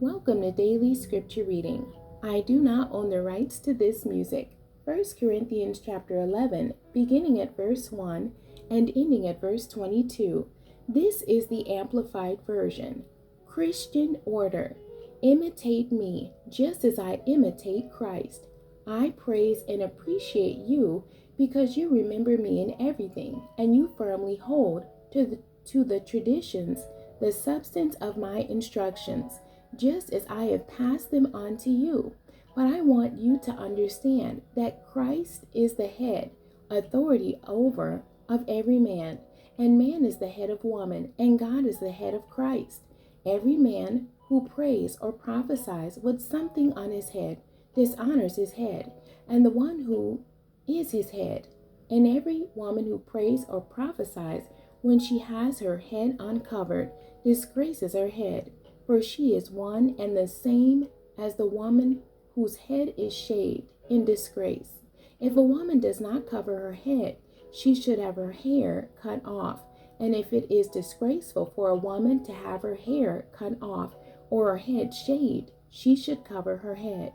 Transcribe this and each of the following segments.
Welcome to Daily Scripture Reading. I do not own the rights to this music. 1 Corinthians chapter 11, beginning at verse 1 and ending at verse 22. This is the Amplified Version. Christian order. Imitate me, just as I imitate Christ. I praise and appreciate you because you remember me in everything, and you firmly hold to the traditions, the substance of my instructions, just as I have passed them on to you. But I want you to understand that Christ is the head, authority over of every man, and man is the head of woman, and God is the head of Christ. Every man who prays or prophesies with something on his head dishonors his head, and the one who is his head. And every woman who prays or prophesies when she has her head uncovered disgraces her head, for she is one and the same as the woman whose head is shaved in disgrace. If a woman does not cover her head, she should have her hair cut off. And if it is disgraceful for a woman to have her hair cut off or her head shaved, she should cover her head.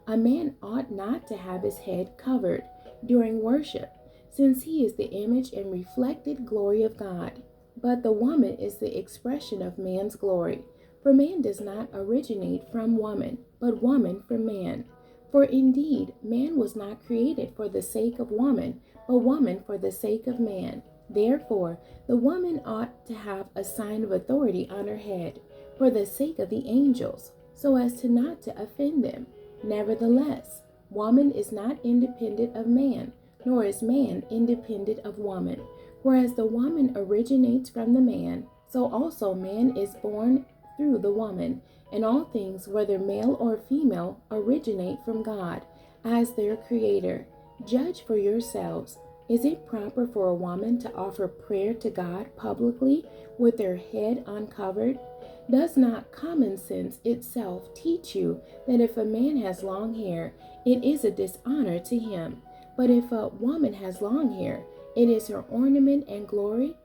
A man ought not to have his head covered during worship, since he is the image and reflected glory of God. But the woman is the expression of man's glory. For man does not originate from woman, but woman from man. For indeed, man was not created for the sake of woman, but woman for the sake of man. Therefore, the woman ought to have a sign of authority on her head, for the sake of the angels, so as to not to offend them. Nevertheless, woman is not independent of man, nor is man independent of woman. Whereas the woman originates from the man, so also man is born through the woman, and all things, whether male or female, originate from God, as their creator. Judge for yourselves. Is it proper for a woman to offer prayer to God publicly with her head uncovered? Does not common sense itself teach you that if a man has long hair, it is a dishonor to him? But if a woman has long hair, it is her ornament and glory?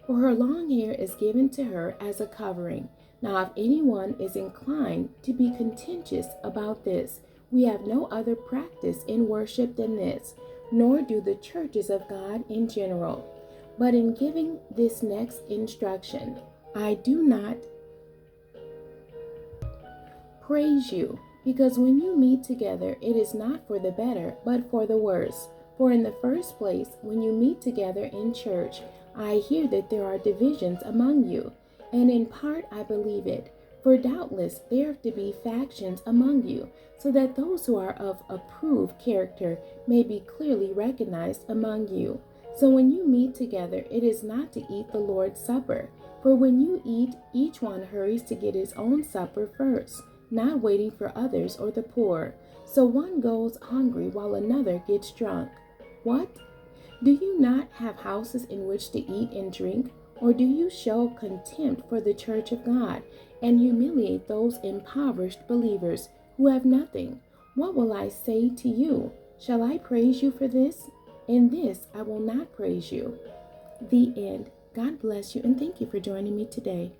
For her long hair is given to her as a covering. Now, if anyone is inclined to be contentious about this, we have no other practice in worship than this, nor do the churches of God in general. But in giving this next instruction, I do not praise you, because when you meet together, it is not for the better, but for the worse. For in the first place, when you meet together in church, I hear that there are divisions among you. And in part I believe it, for doubtless there are to be factions among you, so that those who are of approved character may be clearly recognized among you. So when you meet together, it is not to eat the Lord's Supper, for when you eat, each one hurries to get his own supper first, not waiting for others or the poor. So one goes hungry while another gets drunk. What? Do you not have houses in which to eat and drink? Or do you show contempt for the church of God and humiliate those impoverished believers who have nothing? What will I say to you? Shall I praise you for this? In this I will not praise you. The end. God bless you, and thank you for joining me today.